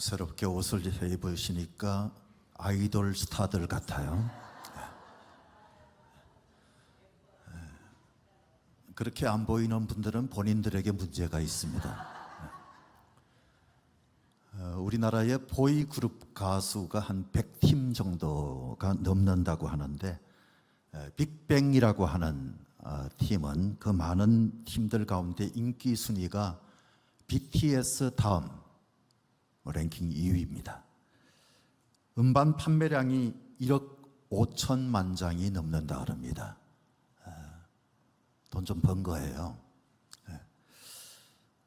새롭게 옷을 입으시니까 아이돌 스타들 같아요. 그렇게 안 보이는 분들은 본인들에게 문제가 있습니다. 우리나라의 보이그룹 가수가 한 100팀 정도가 넘는다고 하는데, 빅뱅이라고 하는 팀은 그 많은 팀들 가운데 인기 순위가 BTS 다음 랭킹 2위입니다. 음반 판매량이 1억 5천만 장이 넘는다 그럽니다. 돈 좀 번 거예요.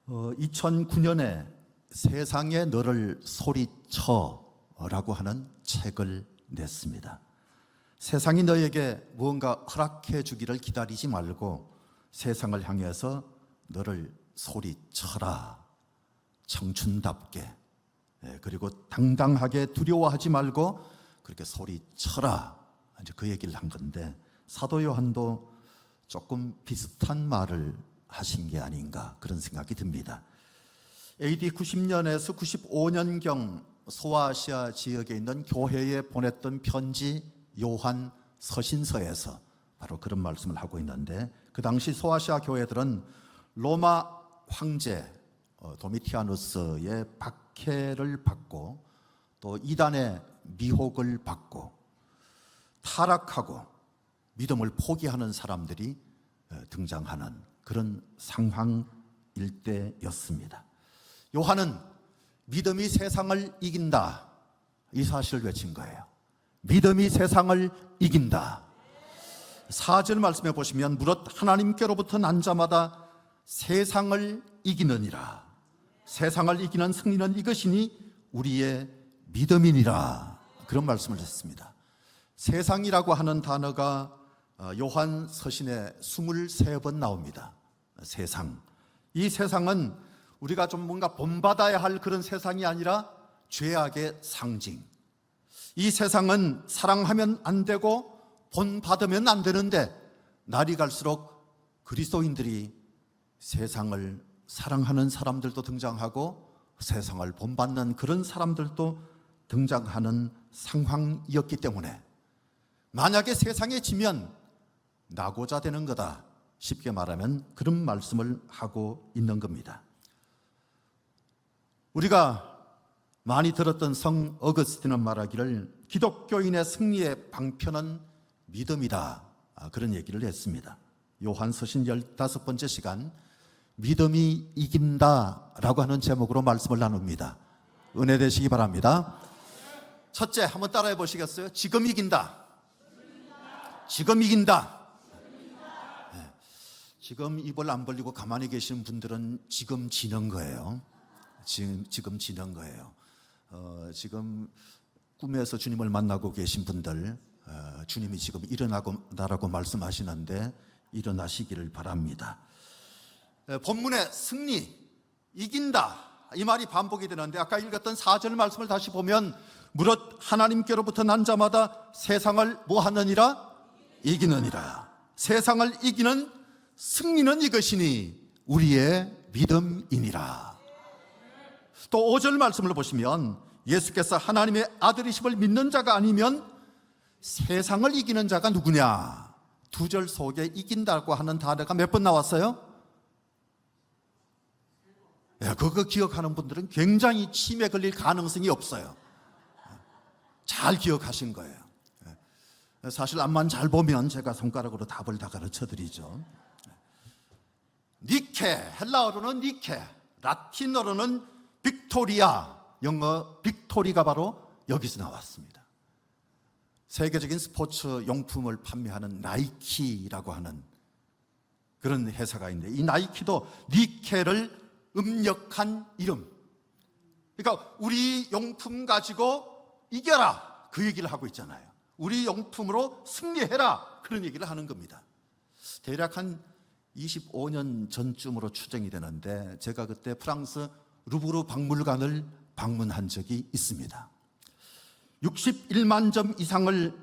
2009년에 세상에 너를 소리쳐라고 하는 책을 냈습니다. 세상이 너에게 무언가 허락해 주기를 기다리지 말고 세상을 향해서 너를 소리쳐라. 청춘답게, 그리고 당당하게 두려워하지 말고 그렇게 소리쳐라. 이제 그 얘기를 한 건데, 사도 요한도 조금 비슷한 말을 하신 게 아닌가 그런 생각이 듭니다. AD 90년에서 95년경 소아시아 지역에 있는 교회에 보냈던 편지 요한 서신서에서 바로 그런 말씀을 하고 있는데, 그 당시 소아시아 교회들은 로마 황제 도미티아누스의 박해를 받고 또 이단의 미혹을 받고 타락하고 믿음을 포기하는 사람들이 등장하는 그런 상황일 때였습니다. 요한은 믿음이 세상을 이긴다, 이 사실을 외친 거예요. 믿음이 세상을 이긴다. 4절 말씀해 보시면 무릇 하나님께로부터 난 자마다 세상을 이기느니라. 세상을 이기는 승리는 이것이니 우리의 믿음이니라. 그런 말씀을 했습니다. 세상이라고 하는 단어가 요한 서신에 23번 나옵니다. 세상. 이 세상은 우리가 좀 뭔가 본받아야 할 그런 세상이 아니라 죄악의 상징. 이 세상은 사랑하면 안 되고 본받으면 안 되는데, 날이 갈수록 그리스도인들이 세상을 사랑하는 사람들도 등장하고 세상을 본받는 그런 사람들도 등장하는 상황이었기 때문에, 만약에 세상에 지면 나고자 되는 거다, 쉽게 말하면 그런 말씀을 하고 있는 겁니다. 우리가 많이 들었던 성 어거스틴은 말하기를 기독교인의 승리의 방편은 믿음이다, 그런 얘기를 했습니다. 요한서신 15번째 시간, 믿음이 이긴다라고 하는 제목으로 말씀을 나눕니다. 은혜 되시기 바랍니다. 첫째, 한번 따라해 보시겠어요? 지금 이긴다. 지금 이긴다. 네. 지금 입을 안 벌리고 가만히 계신 분들은 지금 지는 거예요. 지금 지는 거예요. 지금 꿈에서 주님을 만나고 계신 분들, 주님이 지금 일어나라고 말씀하시는데 일어나시기를 바랍니다. 본문의 승리, 이긴다, 이 말이 반복이 되는데, 아까 읽었던 4절 말씀을 다시 보면 무릇 하나님께로부터 난 자마다 세상을 뭐 하느니라? 이기느니라. 세상을 이기는 승리는 이것이니 우리의 믿음이니라. 또 5절 말씀을 보시면 예수께서 하나님의 아들이심을 믿는 자가 아니면 세상을 이기는 자가 누구냐? 2절 속에 이긴다고 하는 단어가 몇 번 나왔어요? 그거 기억하는 분들은 굉장히 치매 걸릴 가능성이 없어요. 잘 기억하신 거예요. 사실 앞만 잘 보면 제가 손가락으로 답을 다 가르쳐 드리죠. 니케, 헬라어로는 니케, 라틴어로는 빅토리아, 영어 빅토리가 바로 여기서 나왔습니다. 세계적인 스포츠 용품을 판매하는 나이키라고 하는 그런 회사가 있는데, 이 나이키도 니케를 음력한 이름. 그러니까 우리 용품 가지고 이겨라, 그 얘기를 하고 있잖아요. 우리 용품으로 승리해라, 그런 얘기를 하는 겁니다. 대략 한 25년 전쯤으로 추정이 되는데, 제가 그때 프랑스 루브르 박물관을 방문한 적이 있습니다. 61만 점 이상을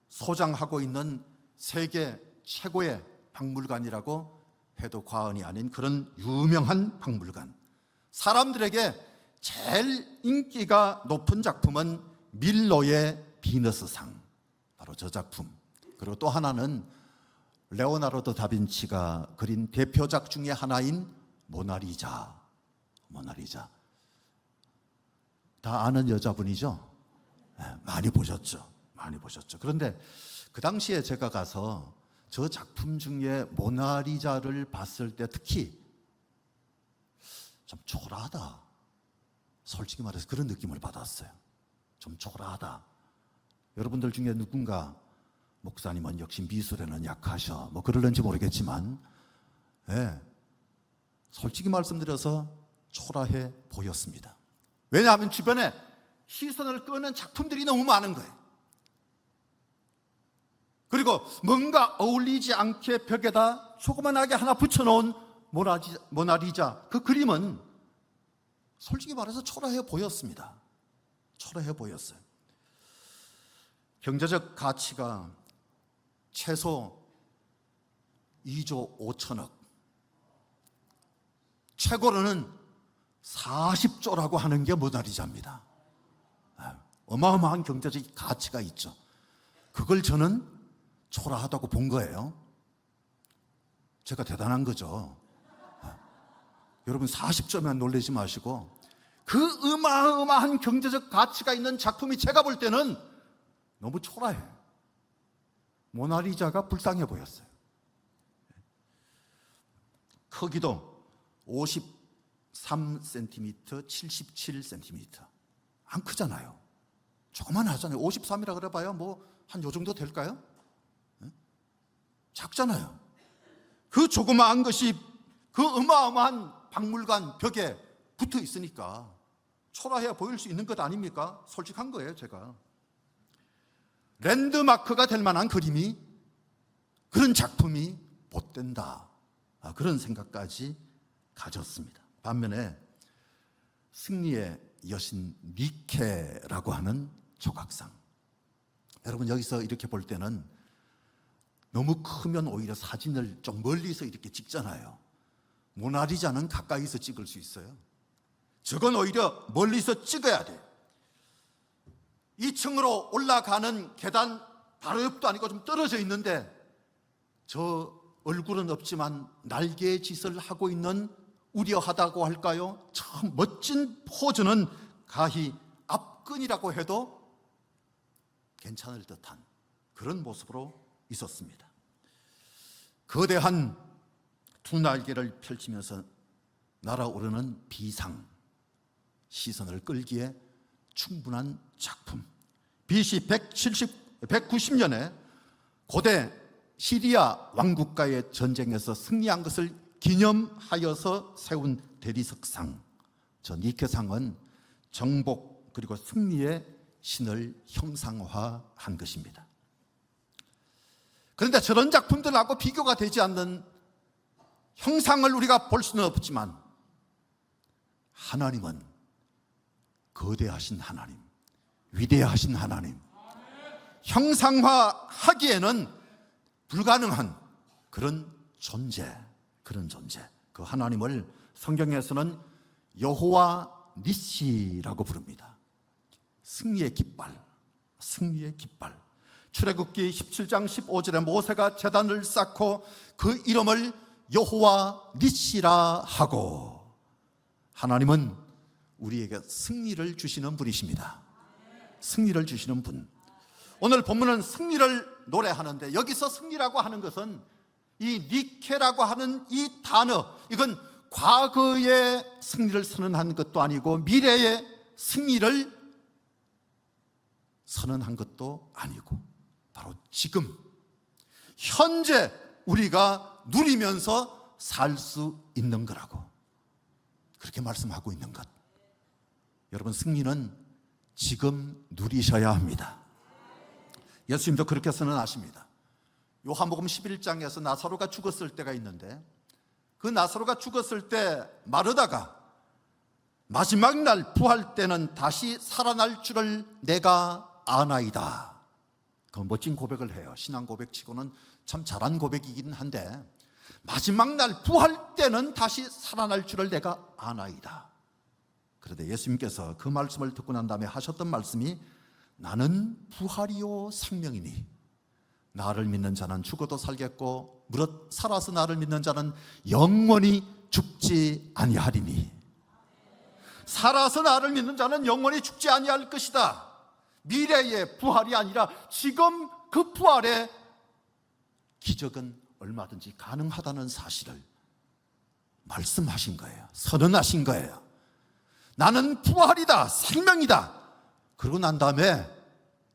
소장하고 있는 세계 최고의 박물관이라고 해도 과언이 아닌 그런 유명한 박물관. 사람들에게 제일 인기가 높은 작품은 밀로의 비너스상, 바로 저 작품. 그리고 또 하나는 레오나르도 다빈치가 그린 대표작 중에 하나인 모나리자. 다 아는 여자분이죠? 네, 많이 보셨죠? 그런데 그 당시에 제가 가서 저 작품 중에 모나리자를 봤을 때 특히 좀 초라하다, 솔직히 말해서 그런 느낌을 받았어요. 좀 초라하다. 여러분들 중에 누군가 목사님은 역시 미술에는 약하셔, 뭐 그럴는지 모르겠지만, 솔직히 말씀드려서 초라해 보였습니다. 왜냐하면 주변에 시선을 끄는 작품들이 너무 많은 거예요. 그리고 뭔가 어울리지 않게 벽에다 조그만하게 하나 붙여놓은 모나리자, 그 그림은 솔직히 말해서 초라해 보였습니다. 초라해 보였어요. 경제적 가치가 최소 2조 5천억, 최고로는 40조라고 하는 게 모나리자입니다. 어마어마한 경제적 가치가 있죠. 그걸 저는 초라하다고 본 거예요. 제가 대단한 거죠. 여러분 40조면 놀라지 마시고, 그 어마어마한 경제적 가치가 있는 작품이 제가 볼 때는 너무 초라해. 모나리자가 불쌍해 보였어요. 크기도 53cm, 77cm. 안 크잖아요. 조그만하잖아요. 53이라 그래봐야 뭐 한 요 정도 될까요? 작잖아요. 그 조그마한 것이 그 어마어마한 박물관 벽에 붙어 있으니까 초라해 보일 수 있는 것 아닙니까? 솔직한 거예요, 제가. 랜드마크가 될 만한 그림이, 그런 작품이 못 된다, 그런 생각까지 가졌습니다. 반면에 승리의 여신 니케라고 하는 조각상, 여러분 여기서 이렇게 볼 때는 너무 크면 오히려 사진을 좀 멀리서 이렇게 찍잖아요. 모나리자는 가까이서 찍을 수 있어요. 저건 오히려 멀리서 찍어야 돼. 2층으로 올라가는 계단 바로 옆도 아니고 좀 떨어져 있는데, 저 얼굴은 없지만 날개짓을 하고 있는, 우려하다고 할까요? 참 멋진 포즈는 가히 앞근이라고 해도 괜찮을 듯한 그런 모습으로 있었습니다. 거대한 두 날개를 펼치면서 날아오르는 비상, 시선을 끌기에 충분한 작품. BC 190년에 고대 시리아 왕국과의 전쟁에서 승리한 것을 기념하여서 세운 대리석상, 저 니케상은 정복 그리고 승리의 신을 형상화한 것입니다. 그런데 저런 작품들하고 비교가 되지 않는 형상을 우리가 볼 수는 없지만, 하나님은 거대하신 하나님, 위대하신 하나님, 형상화하기에는 불가능한 그런 존재, 그 하나님을 성경에서는 여호와 니시라고 부릅니다. 승리의 깃발. 출애굽기 17장 15절에 모세가 제단을 쌓고 그 이름을 여호와 니시라 하고, 하나님은 우리에게 승리를 주시는 분이십니다. 승리를 주시는 분. 오늘 본문은 승리를 노래하는데, 여기서 승리라고 하는 것은 이 니케라고 하는 이 단어, 이건 과거의 승리를 선언한 것도 아니고 미래의 승리를 선언한 것도 아니고, 바로 지금 현재 우리가 누리면서 살 수 있는 거라고, 그렇게 말씀하고 있는 것. 여러분, 승리는 지금 누리셔야 합니다. 예수님도 그렇게 선언하십니다. 요한복음 11장에서 나사로가 죽었을 때가 있는데, 그 나사로가 죽었을 때 마르다가 마지막 날 부활 때는 다시 살아날 줄을 내가 아나이다, 그 멋진 고백을 해요. 신앙 고백치고는 참 잘한 고백이긴 한데, 마지막 날 부활 때는 다시 살아날 줄을 내가 아나이다. 그런데 예수님께서 그 말씀을 듣고 난 다음에 하셨던 말씀이 나는 부활이요 생명이니 나를 믿는 자는 죽어도 살겠고 무릇 살아서 나를 믿는 자는 영원히 죽지 아니하리니. 살아서 나를 믿는 자는 영원히 죽지 아니할 것이다. 미래의 부활이 아니라 지금 그 부활의 기적은 얼마든지 가능하다는 사실을 말씀하신 거예요. 선언하신 거예요. 나는 부활이다, 생명이다. 그러고 난 다음에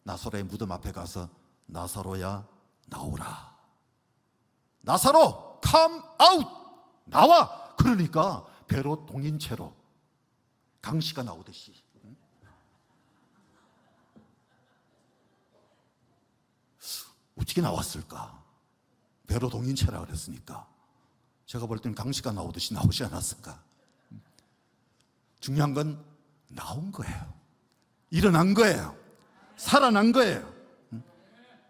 나사로의 무덤 앞에 가서 나사로야 나오라. 나사로 come out, 나와. 그러니까 배로 동인 채로 강씨가 나오듯이 어떻게 나왔을까? 배로 동인 채라 그랬으니까 제가 볼 때는 강씨가 나오듯이 나오지 않았을까? 중요한 건 나온 거예요. 일어난 거예요. 살아난 거예요.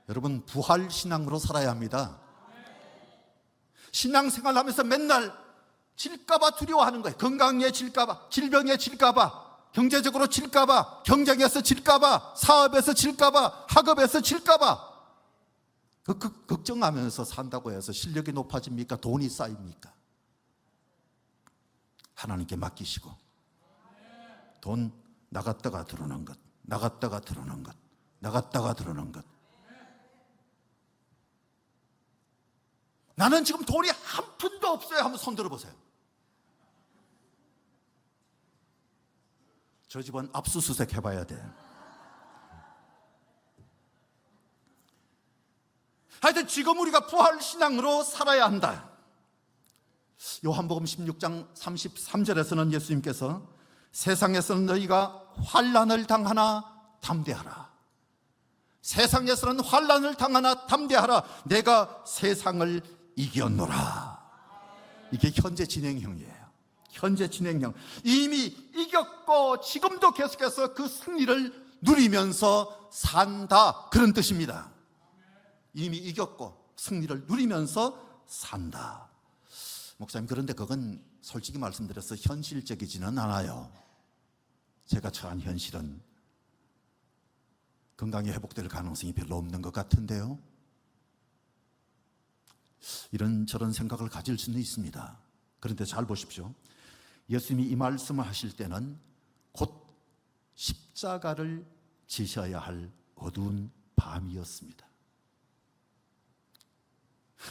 여러분, 부활 신앙으로 살아야 합니다. 신앙생활 하면서 맨날 질까봐 두려워하는 거예요. 건강에 질까봐, 질병에 질까봐, 경제적으로 질까봐, 경쟁에서 질까봐, 사업에서 질까봐, 학업에서 질까봐. 걱정하면서 산다고 해서 실력이 높아집니까? 돈이 쌓입니까? 하나님께 맡기시고 돈 나갔다가 들어오는 것, 나갔다가 들어오는 것, 나갔다가 들어오는 것. 나는 지금 돈이 한 푼도 없어요. 한번 손 들어보세요. 저 집은 압수수색 해봐야 돼. 하여튼 지금 우리가 부활신앙으로 살아야 한다. 요한복음 16장 33절에서는 예수님께서 세상에서는 너희가 환난을 당하나 담대하라. 세상에서는 환난을 당하나 담대하라. 내가 세상을 이겼노라. 이게 현재 진행형이에요. 현재 진행형. 이미 이겼고 지금도 계속해서 그 승리를 누리면서 산다, 그런 뜻입니다. 이미 이겼고 승리를 누리면서 산다. 목사님, 그런데 그건 솔직히 말씀드려서 현실적이지는 않아요. 제가 처한 현실은 건강이 회복될 가능성이 별로 없는 것 같은데요. 이런저런 생각을 가질 수는 있습니다. 그런데 잘 보십시오. 예수님이 이 말씀을 하실 때는 곧 십자가를 지셔야 할 어두운 밤이었습니다.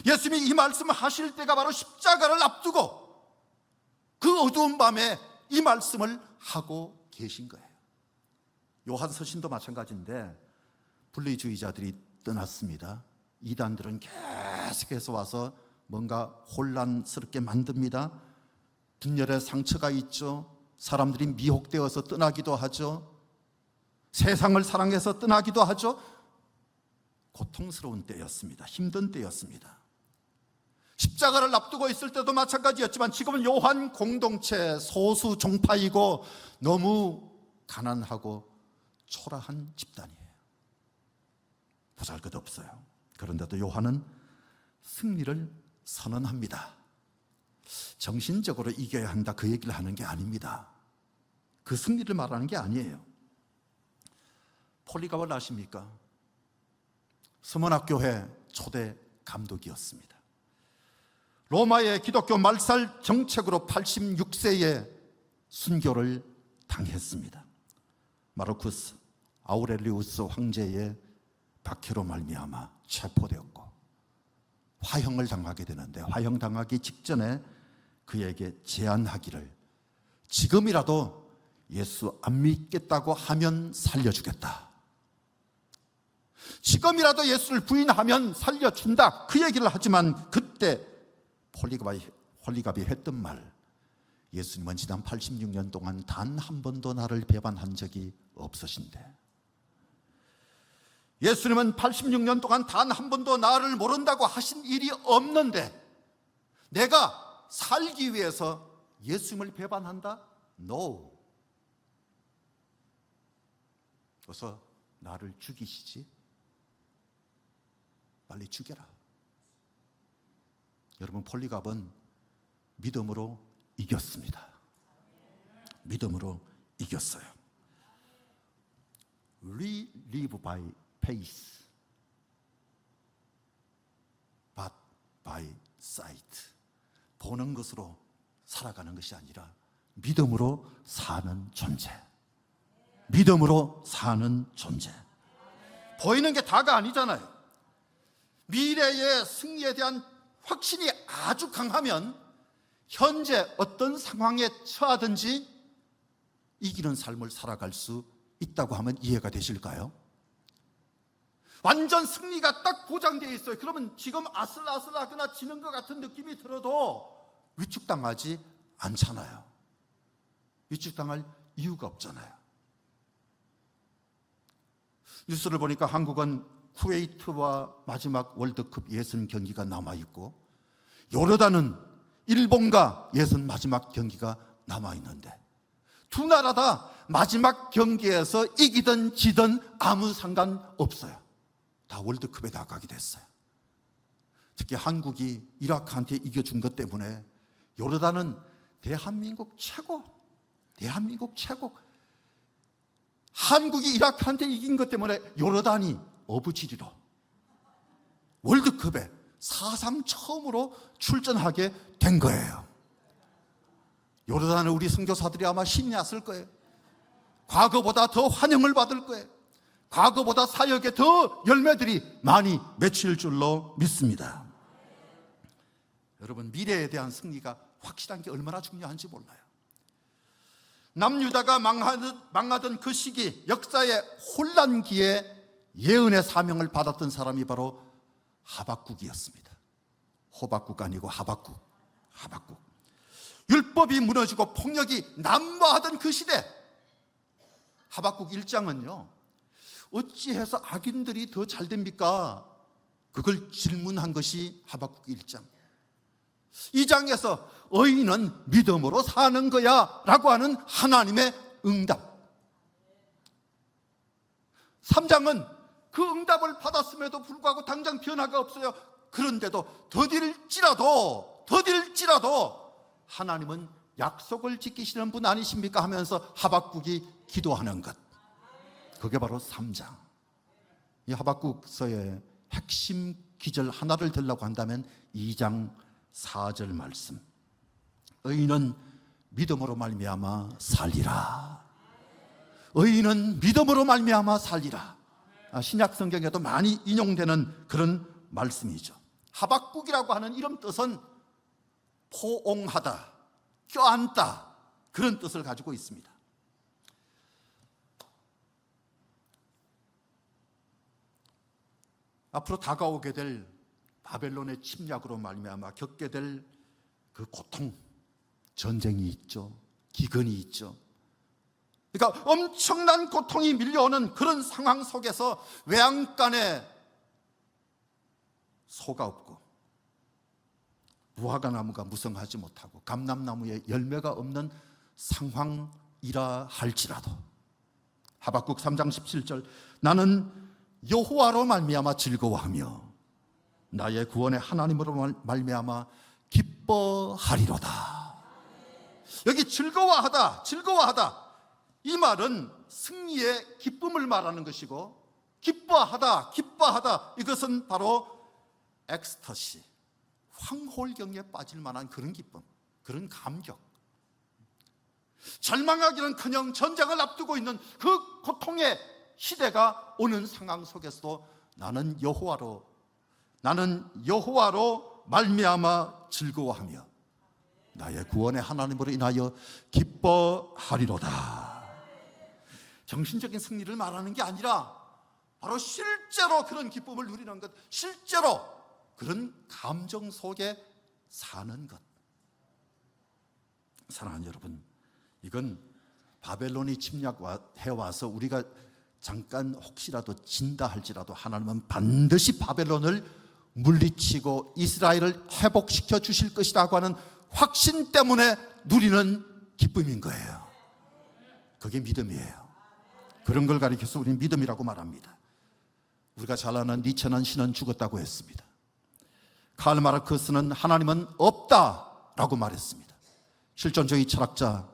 예수님이 이 말씀을 하실 때가 바로 십자가를 앞두고 그 어두운 밤에 이 말씀을 하고 계신 거예요. 요한 서신도 마찬가지인데 분리주의자들이 떠났습니다. 이단들은 계속해서 와서 뭔가 혼란스럽게 만듭니다. 분열의 상처가 있죠. 사람들이 미혹되어서 떠나기도 하죠. 세상을 사랑해서 떠나기도 하죠. 고통스러운 때였습니다. 힘든 때였습니다. 십자가를 앞두고 있을 때도 마찬가지였지만 지금은 요한 공동체 소수 종파이고 너무 가난하고 초라한 집단이에요. 보잘것없어요. 그런데도 요한은 승리를 선언합니다. 정신적으로 이겨야 한다, 그 얘기를 하는 게 아닙니다. 그 승리를 말하는 게 아니에요. 폴리갑을 아십니까? 서문학교회 초대 감독이었습니다. 로마의 기독교 말살 정책으로 86세에 순교를 당했습니다. 마르쿠스 아우렐리우스 황제의 박해로 말미암아 체포되었고 화형을 당하게 되는데, 화형 당하기 직전에 그에게 제안하기를, 지금이라도 예수 안 믿겠다고 하면 살려주겠다, 지금이라도 예수를 부인하면 살려준다, 그 얘기를 하지만 그때 폴리갑이 했던 말, 예수님은 지난 86년 동안 단 한 번도 나를 배반한 적이 없으신데, 예수님은 86년 동안 단 한 번도 나를 모른다고 하신 일이 없는데 내가 살기 위해서 예수님을 배반한다? No. 그래서 나를 죽이시지? 빨리 죽여라. 여러분, 폴리갑은 믿음으로 이겼습니다. 믿음으로 이겼어요. We live by faith, but by sight. 보는 것으로 살아가는 것이 아니라 믿음으로 사는 존재. 믿음으로 사는 존재. 보이는 게 다가 아니잖아요. 미래의 승리에 대한 확신이 아주 강하면 현재 어떤 상황에 처하든지 이기는 삶을 살아갈 수 있다고 하면 이해가 되실까요? 완전 승리가 딱 보장되어 있어요. 그러면 지금 아슬아슬하거나 지는 것 같은 느낌이 들어도 위축당하지 않잖아요. 위축당할 이유가 없잖아요. 뉴스를 보니까 한국은 쿠웨이트와 마지막 월드컵 예선 경기가 남아있고 요르단은 일본과 예선 마지막 경기가 남아있는데 두 나라 다 마지막 경기에서 이기든 지든 아무 상관없어요. 다 월드컵에 나가게 됐어요. 특히 한국이 이라크한테 이겨준 것 때문에 요르단은 대한민국 최고, 대한민국 최고. 한국이 이라크한테 이긴 것 때문에 요르단이 어부지리로 월드컵에 사상 처음으로 출전하게 된 거예요. 요르단은 우리 선교사들이 아마 신이 났을 거예요. 과거보다 더 환영을 받을 거예요. 과거보다 사역에 더 열매들이 많이 맺힐 줄로 믿습니다. 여러분, 미래에 대한 승리가 확실한 게 얼마나 중요한지 몰라요. 남유다가 망하던 그 시기, 역사의 혼란기에 예언의 사명을 받았던 사람이 바로 하박국이었습니다. 호박국 아니고 하박국. 율법이 무너지고 폭력이 난무하던 그 시대, 하박국 1장은요 어찌해서 악인들이 더 잘 됩니까? 그걸 질문한 것이 하박국 1장. 2장에서 의인은 믿음으로 사는 거야 라고 하는 하나님의 응답. 3장은 그 응답을 받았음에도 불구하고 당장 변화가 없어요. 그런데도 더딜지라도 하나님은 약속을 지키시는 분 아니십니까? 하면서 하박국이 기도하는 것, 그게 바로 3장. 이 하박국서의 핵심 기절 하나를 들라고 한다면 2장 4절 말씀. 의인은 믿음으로 말미암아 살리라. 의인은 믿음으로 말미암아 살리라. 신약 성경에도 많이 인용되는 그런 말씀이죠. 하박국이라고 하는 이름 뜻은 포옹하다, 껴안다, 그런 뜻을 가지고 있습니다. 앞으로 다가오게 될 바벨론의 침략으로 말미암아 겪게 될 그 고통, 전쟁이 있죠. 기근이 있죠. 그러니까 엄청난 고통이 밀려오는 그런 상황 속에서 외양간에 소가 없고 무화과 나무가 무성하지 못하고 감람나무에 열매가 없는 상황이라 할지라도 하박국 3장 17절, 나는 여호와로 말미암아 즐거워하며 나의 구원의 하나님으로 말미암아 기뻐하리로다. 여기 즐거워하다 이 말은 승리의 기쁨을 말하는 것이고, 기뻐하다 이것은 바로 엑스터시, 황홀경에 빠질 만한 그런 기쁨, 그런 감격. 절망하기는커녕 전쟁을 앞두고 있는 그 고통의 시대가 오는 상황 속에서도 나는 여호와로 말미암아 즐거워하며 나의 구원의 하나님으로 인하여 기뻐하리로다. 정신적인 승리를 말하는 게 아니라 바로 실제로 그런 기쁨을 누리는 것, 실제로 그런 감정 속에 사는 것. 사랑하는 여러분, 이건 바벨론이 침략해와서 우리가 잠깐 혹시라도 진다 할지라도 하나님은 반드시 바벨론을 물리치고 이스라엘을 회복시켜 주실 것이라고 하는 확신 때문에 누리는 기쁨인 거예요. 그게 믿음이에요. 그런 걸 가리켜서 우리는 믿음이라고 말합니다. 우리가 잘 아는 니체는 신은 죽었다고 했습니다. 칼 마르크스는 하나님은 없다라고 말했습니다. 실존주의 철학자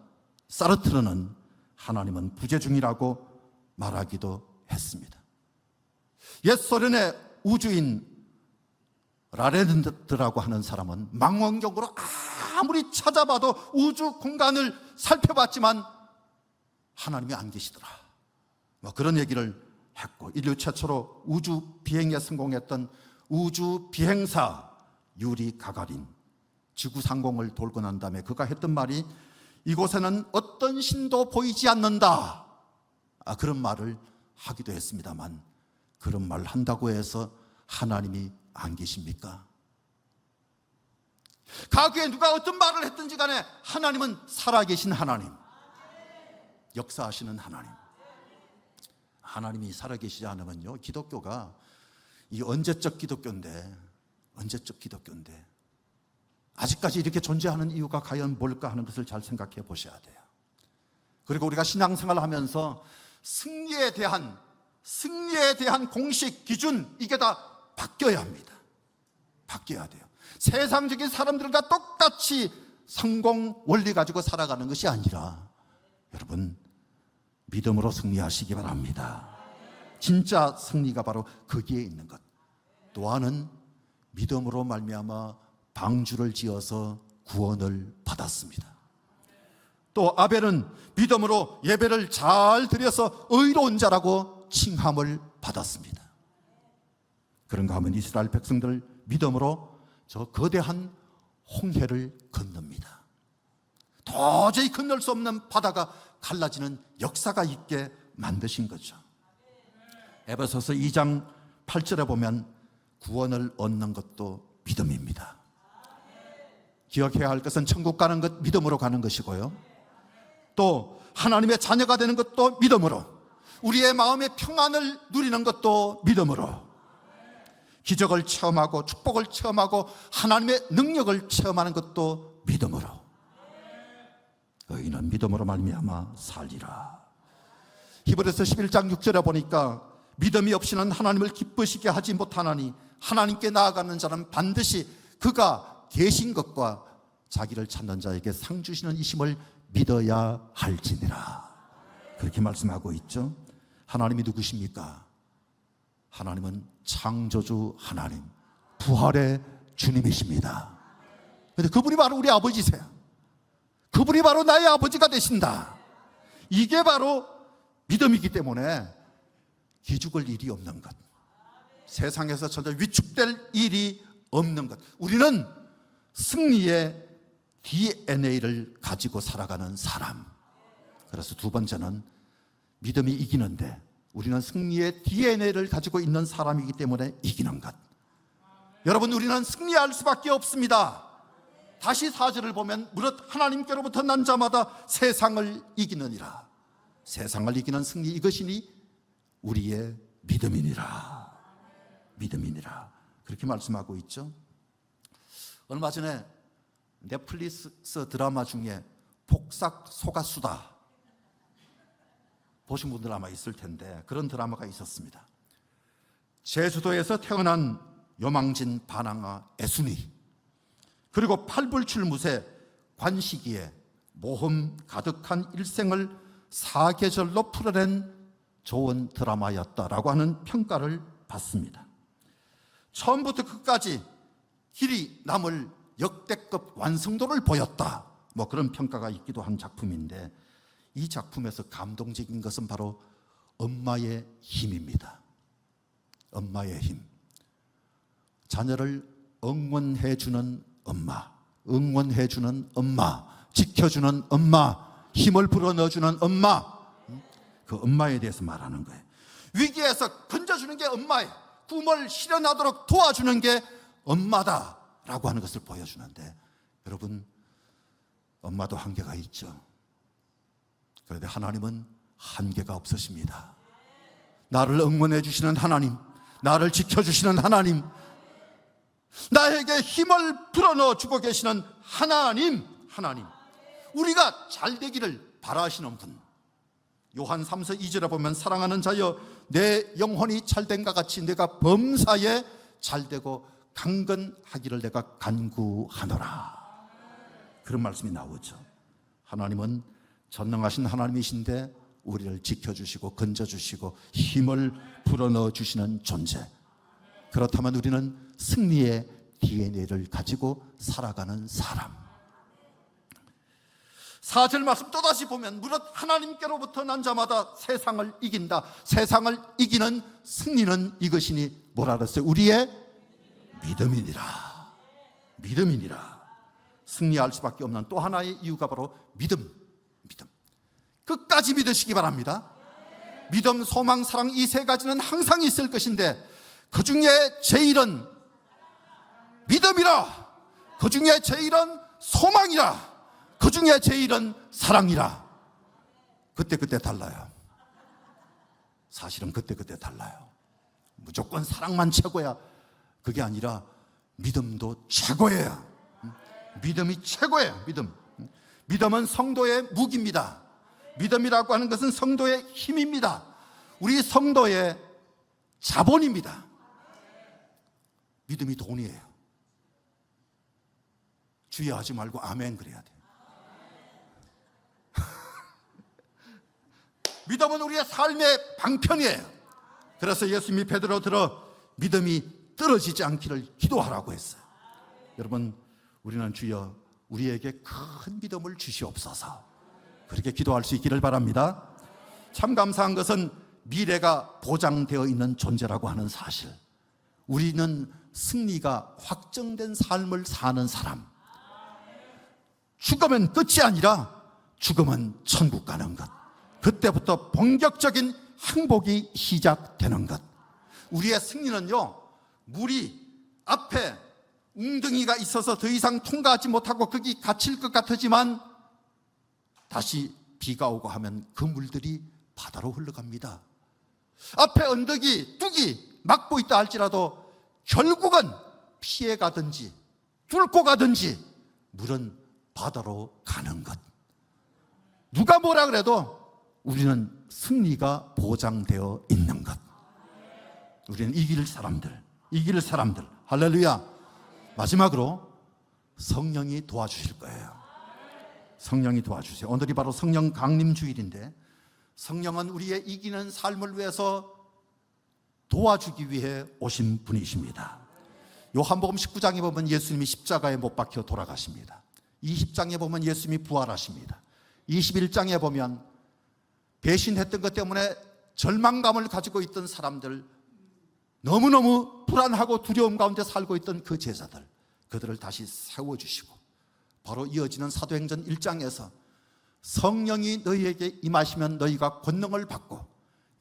사르트르는 하나님은 부재중이라고 말하기도 했습니다. 옛 소련의 우주인 라렌드라고 하는 사람은 망원경으로 아무리 찾아봐도 우주 공간을 살펴봤지만 하나님이 안 계시더라, 뭐 그런 얘기를 했고, 인류 최초로 우주 비행에 성공했던 우주 비행사 유리 가가린, 지구 상공을 돌고 난 다음에 그가 했던 말이 이곳에는 어떤 신도 보이지 않는다, 그런 말을 하기도 했습니다만, 그런 말 한다고 해서 하나님이 안 계십니까? 과거에 누가 어떤 말을 했든지 간에 하나님은 살아계신 하나님, 역사하시는 하나님. 하나님이 살아계시지 않으면요, 기독교가 이 언제적 기독교인데 아직까지 이렇게 존재하는 이유가 과연 뭘까 하는 것을 잘 생각해 보셔야 돼요. 그리고 우리가 신앙생활을 하면서 승리에 대한 공식 기준, 이게 다 바뀌어야 합니다. 바뀌어야 돼요. 세상적인 사람들과 똑같이 성공 원리 가지고 살아가는 것이 아니라, 여러분, 믿음으로 승리하시기 바랍니다. 진짜 승리가 바로 거기에 있는 것. 노아는 믿음으로 말미암아 방주를 지어서 구원을 받았습니다. 또 아벨은 믿음으로 예배를 잘 드려서 의로운 자라고 칭함을 받았습니다. 그런가 하면 이스라엘 백성들 믿음으로 저 거대한 홍해를 건넙니다. 도저히 건널 수 없는 바다가 갈라지는 역사가 있게 만드신 거죠. 에베소서 2장 8절에 보면 구원을 얻는 것도 믿음입니다. 기억해야 할 것은 천국 가는 것 믿음으로 가는 것이고요, 또 하나님의 자녀가 되는 것도 믿음으로, 우리의 마음의 평안을 누리는 것도 믿음으로, 기적을 체험하고 축복을 체험하고 하나님의 능력을 체험하는 것도 믿음으로. 의인은 믿음으로 말미암아 살리라. 히브리서 11장 6절에 보니까 믿음이 없이는 하나님을 기쁘시게 하지 못하나니 하나님께 나아가는 자는 반드시 그가 계신 것과 자기를 찾는 자에게 상 주시는 이심을 믿어야 할지니라. 그렇게 말씀하고 있죠. 하나님이 누구십니까? 하나님은 창조주 하나님, 부활의 주님이십니다. 그런데 그분이 바로 우리 아버지세요. 그분이 바로 나의 아버지가 되신다. 이게 바로 믿음이기 때문에 기죽을 일이 없는 것, 세상에서 전혀 위축될 일이 없는 것. 우리는 승리의 DNA를 가지고 살아가는 사람. 그래서 두 번째는 믿음이 이기는데, 우리는 승리의 DNA를 가지고 있는 사람이기 때문에 이기는 것. 여러분, 우리는 승리할 수밖에 없습니다. 다시 4절을 보면 무릇 하나님께로부터 난 자마다 세상을 이기느니라. 세상을 이기는 승리, 이것이니 우리의 믿음이니라. 믿음이니라. 그렇게 말씀하고 있죠. 얼마 전에 넷플릭스 드라마 중에 폭삭 속았수다 보신 분들 아마 있을 텐데, 그런 드라마가 있었습니다. 제주도에서 태어난 요망진 반항아 애순이, 그리고 팔불출무새 관식이의 모험 가득한 일생을 사계절로 풀어낸 좋은 드라마였다라고 하는 평가를 받습니다. 처음부터 끝까지 길이 남을 역대급 완성도를 보였다, 뭐 그런 평가가 있기도 한 작품인데, 이 작품에서 감동적인 것은 바로 엄마의 힘입니다. 엄마의 힘. 자녀를 응원해주는 엄마, 응원해주는 엄마, 지켜주는 엄마, 힘을 불어넣어주는 엄마, 그 엄마에 대해서 말하는 거예요. 위기에서 건져주는 게 엄마예요. 꿈을 실현하도록 도와주는 게 엄마다라고 하는 것을 보여주는데, 여러분, 엄마도 한계가 있죠. 그런데 하나님은 한계가 없으십니다. 나를 응원해 주시는 하나님, 나를 지켜주시는 하나님, 나에게 힘을 불어넣어 주고 계시는 하나님, 우리가 잘 되기를 바라시는 분. 요한 3서 2절에 보면 사랑하는 자여 내 영혼이 잘된과 같이 내가 범사에 잘되고 강건하기를 내가 간구하노라. 그런 말씀이 나오죠. 하나님은 전능하신 하나님이신데 우리를 지켜주시고 건져주시고 힘을 불어넣어 주시는 존재. 그렇다면 우리는 승리의 DNA를 가지고 살아가는 사람. 4절 말씀 또다시 보면 무릇 하나님께로부터 난 자마다 세상을 이긴다. 세상을 이기는 승리는 이것이니 뭐라 그랬어요? 우리의 믿음이니라. 믿음이니라. 승리할 수밖에 없는 또 하나의 이유가 바로 믿음. 끝까지 믿으시기 바랍니다. 믿음, 소망, 사랑 이 세 가지는 항상 있을 것인데 그 중에 제일은 믿음이라. 그 중에 제일은 소망이라. 그 중에 제일은 사랑이라. 그때 달라요. 사실은 그때 달라요. 무조건 사랑만 최고야. 그게 아니라 믿음도 최고예요. 믿음이 최고예요. 믿음은 성도의 무기입니다. 믿음이라고 하는 것은 성도의 힘입니다. 우리 성도의 자본입니다. 믿음이 돈이에요. 주의하지 말고 아멘 그래야 돼요. 믿음은 우리의 삶의 방편이에요. 그래서 예수님이 베드로 들어 믿음이 떨어지지 않기를 기도하라고 했어요. 여러분, 우리는 주여 우리에게 큰 믿음을 주시옵소서. 그렇게 기도할 수 있기를 바랍니다. 참 감사한 것은 미래가 보장되어 있는 존재라고 하는 사실. 우리는 승리가 확정된 삶을 사는 사람. 죽으면 끝이 아니라 죽으면 천국 가는 것. 그때부터 본격적인 행복이 시작되는 것. 우리의 승리는요, 물이 앞에 웅덩이가 있어서 더 이상 통과하지 못하고 거기 갇힐 것 같지만 다시 비가 오고 하면 그 물들이 바다로 흘러갑니다. 앞에 언덕이 뚝이 막고 있다 할지라도 결국은 피해가든지 뚫고 가든지 물은 바다로 가는 것. 누가 뭐라 그래도 우리는 승리가 보장되어 있는 것. 우리는 이길 사람들. 할렐루야. 마지막으로 성령이 도와주실 거예요. 성령이 도와주세요. 오늘이 바로 성령 강림 주일인데 성령은 우리의 이기는 삶을 위해서 도와주기 위해 오신 분이십니다. 요한복음 19장에 보면 예수님이 십자가에 못 박혀 돌아가십니다. 20장에 보면 예수님이 부활하십니다. 21장에 보면 배신했던 것 때문에 절망감을 가지고 있던 사람들, 너무너무 불안하고 두려움 가운데 살고 있던 그 제자들, 그들을 다시 세워주시고 바로 이어지는 사도행전 1장에서 성령이 너희에게 임하시면 너희가 권능을 받고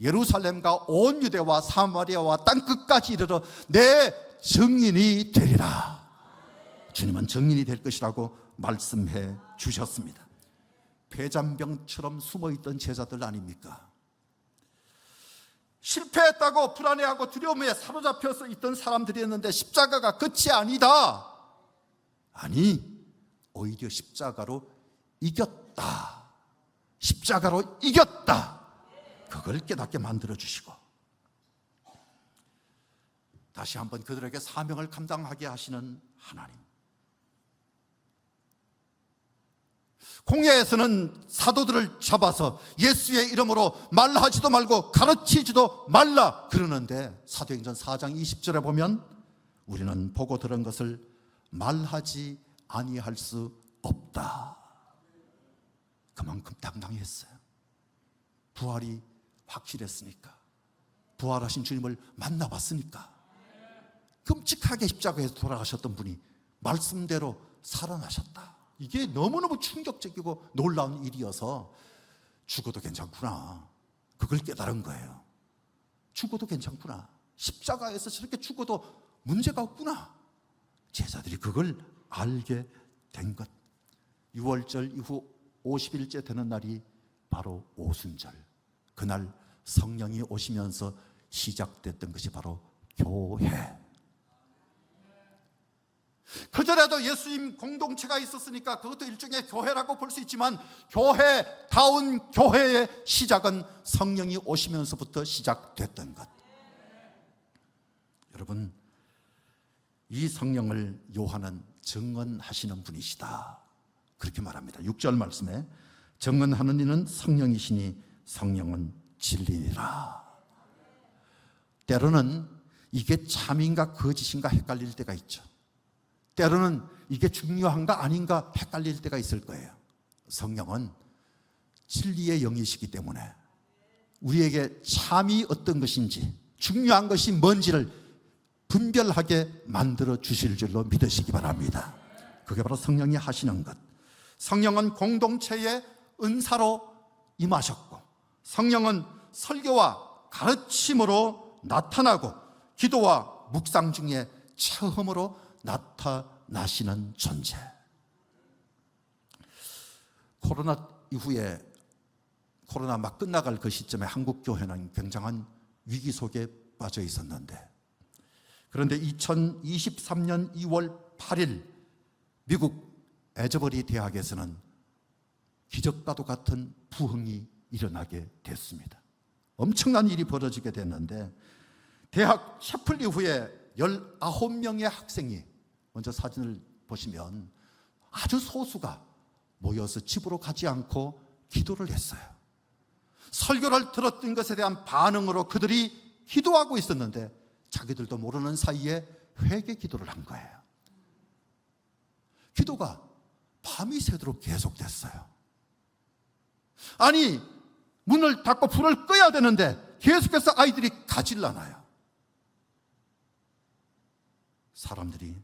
예루살렘과 온 유대와 사마리아와 땅끝까지 이르러 내 증인이 되리라. 주님은 증인이 될 것이라고 말씀해 주셨습니다. 폐잔병처럼 숨어있던 제자들 아닙니까? 실패했다고 불안해하고 두려움에 사로잡혀서 있던 사람들이었는데 십자가가 끝이 아니다. 아니, 오히려 십자가로 이겼다. 십자가로 이겼다. 그걸 깨닫게 만들어주시고 다시 한번 그들에게 사명을 감당하게 하시는 하나님. 공회에서는 사도들을 잡아서 예수의 이름으로 말하지도 말고 가르치지도 말라 그러는데 사도행전 4장 20절에 보면 우리는 보고 들은 것을 말하지 아니할 수 없다. 그만큼 당당했어요. 부활이 확실했으니까, 부활하신 주님을 만나봤으니까. 끔찍하게 십자가에서 돌아가셨던 분이 말씀대로 살아나셨다. 이게 너무너무 충격적이고 놀라운 일이어서 죽어도 괜찮구나, 그걸 깨달은 거예요. 죽어도 괜찮구나, 십자가에서 저렇게 죽어도 문제가 없구나. 제자들이 그걸 알게 된 것. 6월절 이후 50일째 되는 날이 바로 오순절. 그날 성령이 오시면서 시작됐던 것이 바로 교회. 그전에도 예수님 공동체가 있었으니까 그것도 일종의 교회라고 볼 수 있지만 교회다운 교회의 시작은 성령이 오시면서부터 시작됐던 것. 여러분, 이 성령을 요한은 증언하시는 분이시다, 그렇게 말합니다. 6절 말씀에 증언하는 이는 성령이시니 성령은 진리니라. 때로는 이게 참인가 거짓인가 헷갈릴 때가 있죠. 때로는 이게 중요한가 아닌가 헷갈릴 때가 있을 거예요. 성령은 진리의 영이시기 때문에 우리에게 참이 어떤 것인지, 중요한 것이 뭔지를 분별하게 만들어 주실 줄로 믿으시기 바랍니다. 그게 바로 성령이 하시는 것. 성령은 공동체의 은사로 임하셨고, 성령은 설교와 가르침으로 나타나고, 기도와 묵상 중에 처음으로 나타나시는 존재. 코로나 이후에, 코로나 막 끝나갈 그 시점에 한국 교회는 굉장한 위기 속에 빠져 있었는데, 그런데 2023년 2월 8일 미국 에즈버리 대학에서는 기적과도 같은 부흥이 일어나게 됐습니다. 엄청난 일이 벌어지게 됐는데, 대학 셰플 이후에 19명의 학생이, 먼저 사진을 보시면 아주 소수가 모여서 집으로 가지 않고 기도를 했어요. 설교를 들었던 것에 대한 반응으로 그들이 기도하고 있었는데 자기들도 모르는 사이에 회개 기도를 한 거예요. 기도가 밤이 새도록 계속됐어요. 아니, 문을 닫고 불을 꺼야 되는데 계속해서 아이들이 가질라나요. 사람들이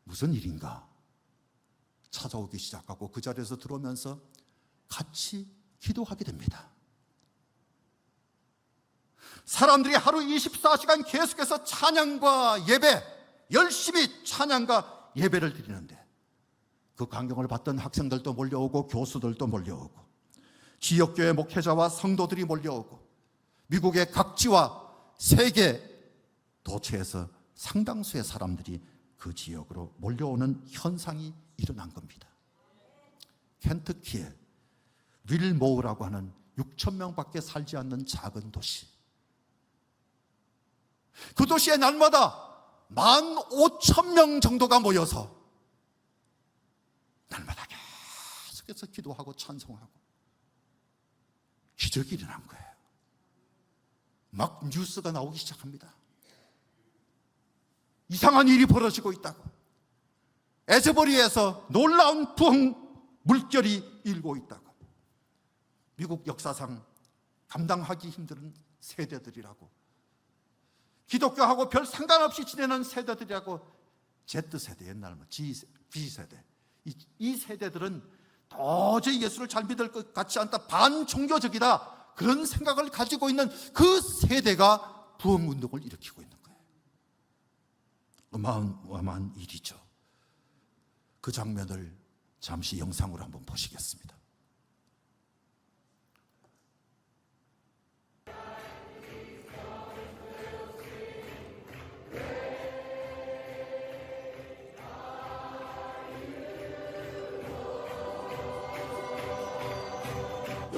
무슨 일인가 찾아오기 시작하고 그 자리에서 들어오면서 같이 기도하게 됩니다. 사람들이 하루 24시간 계속해서 찬양과 예배, 열심히 찬양과 예배를 드리는데 그 광경을 봤던 학생들도 몰려오고 교수들도 몰려오고 지역교회 목회자와 성도들이 몰려오고 미국의 각지와 세계 도처에서 상당수의 사람들이 그 지역으로 몰려오는 현상이 일어난 겁니다. 켄터키에 윌모우라고 하는 6천 명밖에 살지 않는 작은 도시, 그 도시에 날마다 15,000명 정도가 모여서 날마다 계속해서 기도하고 찬송하고 기적이 일어난 거예요. 막 뉴스가 나오기 시작합니다. 이상한 일이 벌어지고 있다고, 에즈버리에서 놀라운 부흥 물결이 일고 있다고, 미국 역사상 감당하기 힘든 세대들이라고, 기독교하고 별 상관없이 지내는 세대들이라고, Z세대, 옛날 B세대, 이 세대들은 도저히 예수를 잘 믿을 것 같지 않다, 반종교적이다, 그런 생각을 가지고 있는 그 세대가 부흥운동을 일으키고 있는 거예요. 어마어마한 일이죠. 그 장면을 잠시 영상으로 한번 보시겠습니다.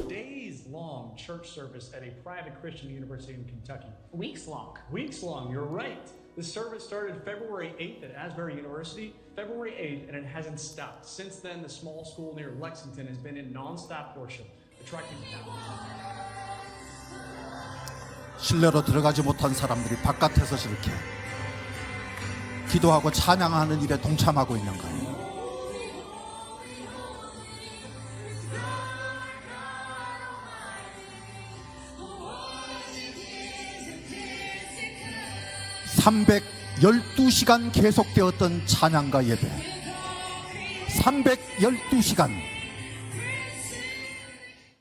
Days-long church service at a private Christian university in Kentucky. Weeks long. Weeks long, you're right. The service started February 8th at Asbury University, February 8th, and it hasn't stopped. Since then, the small school near Lexington has been in non-stop worship, attracting thousands. 실내로 들어가지 못한 사람들이 바깥에서 저렇게 기도하고 찬양하는 일에 동참하고 있는 거예요. (312시간) 계속되었던 찬양과 예배, 312시간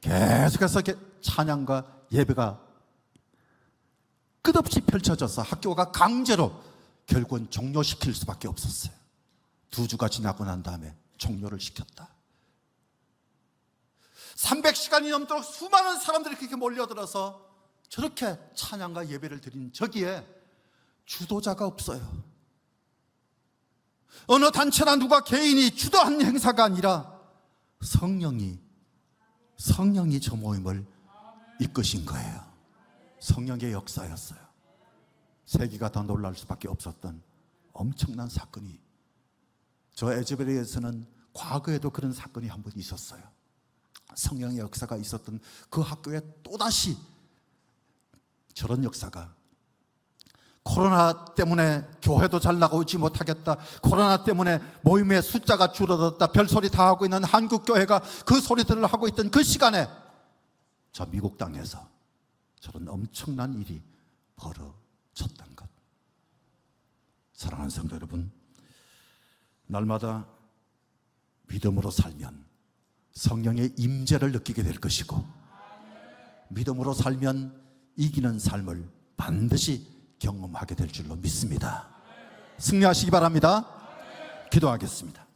계속해서 찬양과 예배가 끝없이 펼쳐져서 학교가 강제로 결국은 종료시킬 수밖에 없었어요. 2주가 지나고 난 다음에 종료를 시켰다. 300시간이 넘도록 수많은 사람들이 그렇게 몰려들어서 저렇게 찬양과 예배를 드린 저기에 주도자가 없어요. 어느 단체나 누가 개인이 주도한 행사가 아니라 성령이 저 모임을 이끄신 거예요. 성령의 역사였어요. 세계가 더 놀랄 수밖에 없었던 엄청난 사건이, 저 에즈베리에서는 과거에도 그런 사건이 한 번 있었어요. 성령의 역사가 있었던 그 학교에 또다시 저런 역사가, 코로나 때문에 교회도 잘 나가지 못하겠다, 코로나 때문에 모임의 숫자가 줄어들었다, 별소리 다 하고 있는 한국교회가 그 소리들을 하고 있던 그 시간에 저 미국 땅에서 저런 엄청난 일이 벌어졌던 것. 사랑하는 성도 여러분, 날마다 믿음으로 살면 성령의 임재를 느끼게 될 것이고, 믿음으로 살면 이기는 삶을 반드시 경험하게 될 줄로 믿습니다. 승리하시기 바랍니다. 기도하겠습니다.